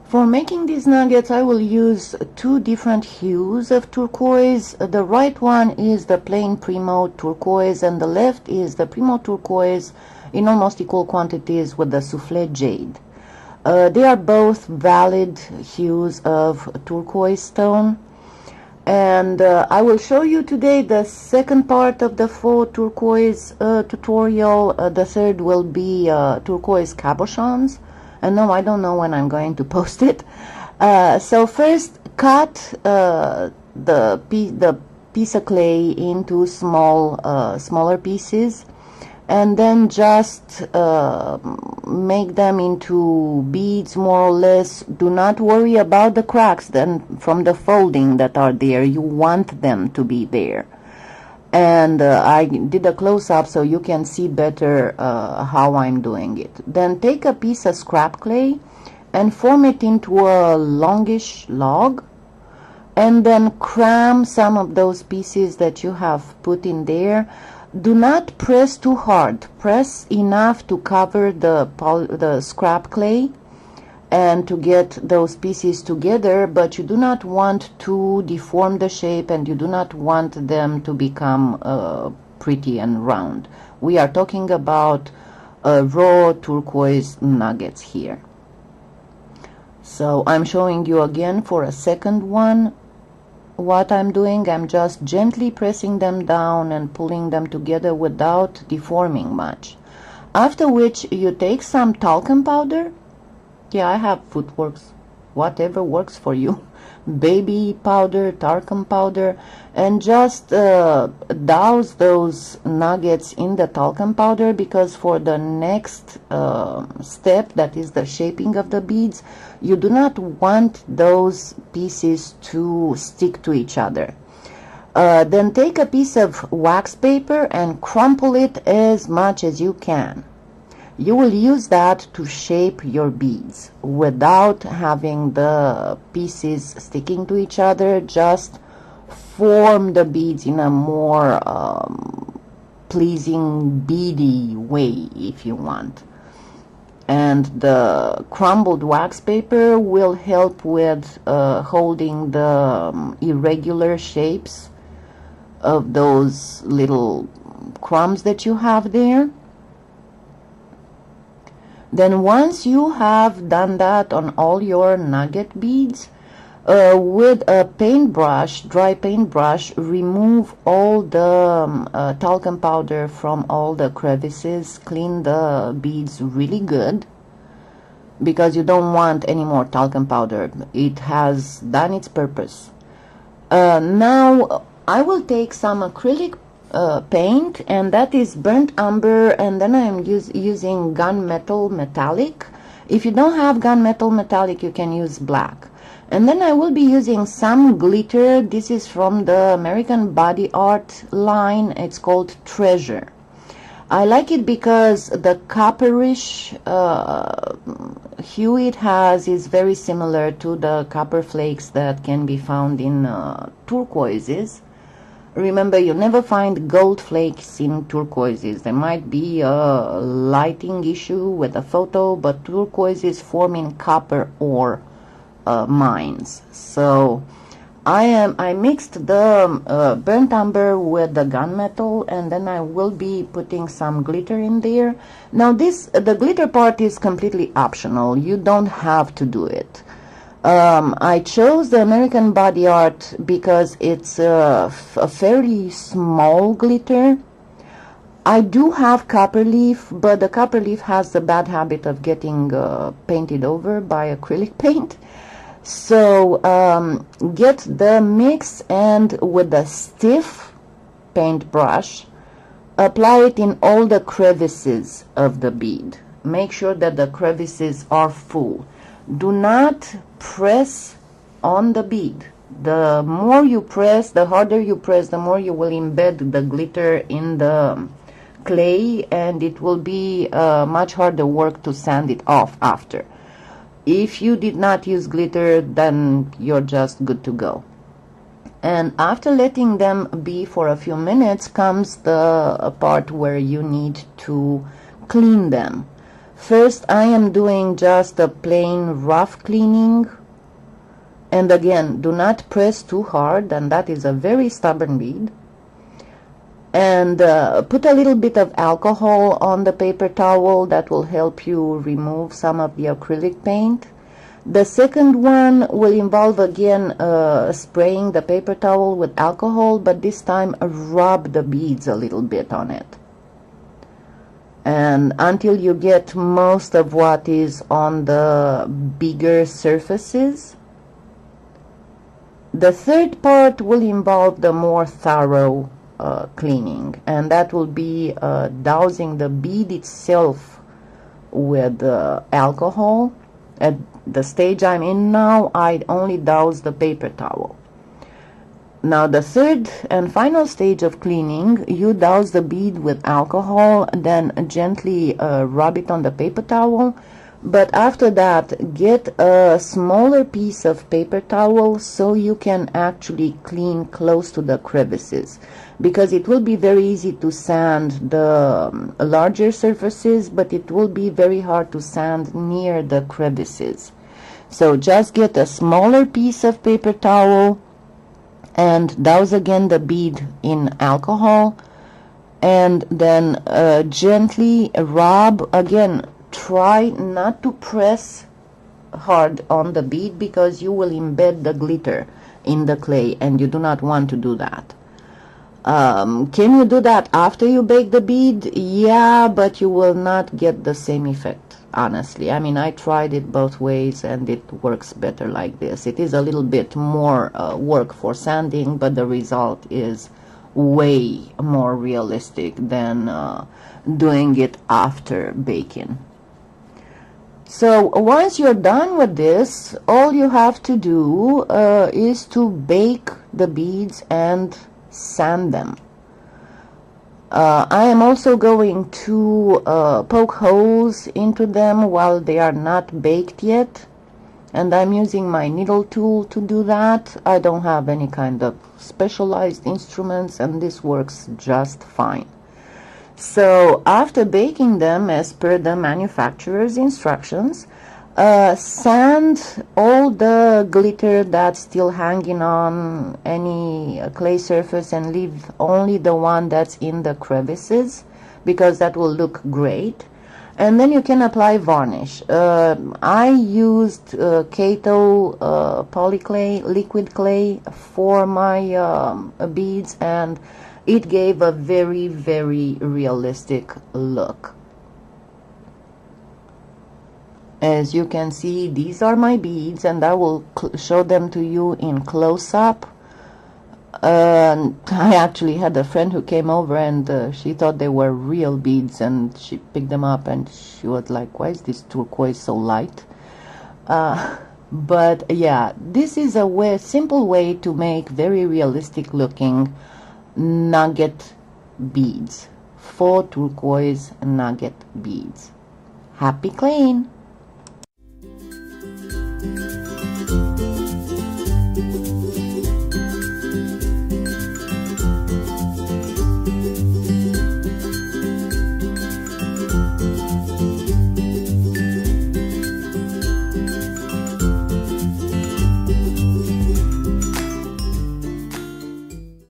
For making these nuggets, I will use two different hues of turquoise. The right one is the plain Premo turquoise, and the left is the Premo turquoise in almost equal quantities with the soufflé jade. They are both valid hues of turquoise stone. And I will show you today the second part of the faux turquoise tutorial. The third will be turquoise cabochons. And no, I don't know when I'm going to post it. So first, cut the piece of clay into smaller pieces, and then just make them into beads, more or less. Do not worry about the cracks then from the folding that are there. You want them to be there. And I did a close-up so you can see better how I'm doing it. Then take a piece of scrap clay and form it into a longish log, and then cram some of those pieces that you have put in there. Do not press too hard. Press enough to cover the scrap clay and to get those pieces together, but you do not want to deform the shape, and you do not want them to become pretty and round. We are talking about raw turquoise nuggets here. So I'm showing you again for a second one what I'm doing. I'm just gently pressing them down and pulling them together without deforming much. After which you take some talcum powder. Yeah, I have footworks, whatever works for you. Baby powder, talcum powder, and just douse those nuggets in the talcum powder, because for the next step, that is the shaping of the beads, you do not want those pieces to stick to each other. Then take a piece of wax paper and crumple it as much as you can. You will use that to shape your beads without having the pieces sticking to each other. Just form the beads in a more pleasing, beady way if you want. And the crumbled wax paper will help with holding the irregular shapes of those little crumbs that you have there. Then once you have done that on all your nugget beads, with a paintbrush, dry paintbrush, remove all the talcum powder from all the crevices. Clean the beads really good, because you don't want any more talcum powder. It has done its purpose. Now I will take some acrylic paint, and that is burnt umber, and then I am using gunmetal metallic. If you don't have gunmetal metallic, you can use black. And then I will be using some glitter. This is from the American Body Art line. It's called Treasure. I like it because the copperish hue it has is very similar to the copper flakes that can be found in turquoises. Remember, you never find gold flakes in turquoises. There might be a lighting issue with the photo, but turquoises form in copper ore mines. So I mixed the burnt umber with the gunmetal, and then I will be putting some glitter in there. Now the glitter part is completely optional. You don't have to do it. I chose the American Body Art because it's a fairly small glitter. I do have copper leaf, but the copper leaf has the bad habit of getting painted over by acrylic paint. So get the mix, and with a stiff paintbrush, apply it in all the crevices of the bead. Make sure that the crevices are full. Do not press on the bead. The more you press, the harder you press, the more you will embed the glitter in the clay, and it will be much harder work to sand it off after. If you did not use glitter, then you're just good to go. And after letting them be for a few minutes comes the part where you need to clean them. First, I am doing just a plain rough cleaning, and again, do not press too hard, and that is a very stubborn bead. And put a little bit of alcohol on the paper towel. That will help you remove some of the acrylic paint. The second one will involve again spraying the paper towel with alcohol, but this time rub the beads a little bit on it, and until you get most of what is on the bigger surfaces. The third part will involve the more thorough cleaning, and that will be dousing the bead itself with alcohol. At the stage I'm in now, I only douse the paper towel. Now the third and final stage of cleaning, you douse the bead with alcohol, then gently rub it on the paper towel. But after that, get a smaller piece of paper towel so you can actually clean close to the crevices, because it will be very easy to sand the larger surfaces, but it will be very hard to sand near the crevices. So just get a smaller piece of paper towel and douse again the bead in alcohol, and then gently rub again. Try not to press hard on the bead, because you will embed the glitter in the clay, and you do not want to do that. Can you do that after you bake the bead? Yeah, but you will not get the same effect, honestly. I mean, I tried it both ways, and it works better like this. It is a little bit more work for sanding, but the result is way more realistic than doing it after baking. So once you're done with this, all you have to do is to bake the beads and sand them. I am also going to poke holes into them while they are not baked yet, and I'm using my needle tool to do that. I don't have any kind of specialized instruments, and this works just fine. So after baking them as per the manufacturer's instructions, sand all the glitter that's still hanging on any clay surface, and leave only the one that's in the crevices, because that will look great. And then you can apply varnish. I used Kato PolyClay, liquid clay, for my beads, and it gave a very, very realistic look. As you can see, these are my beads, and I will show them to you in close-up. I actually had a friend who came over, and she thought they were real beads, and she picked them up and she was like, why is this turquoise so light? But yeah, this is a simple way to make very realistic looking nugget beads, faux turquoise nugget beads. Happy claying!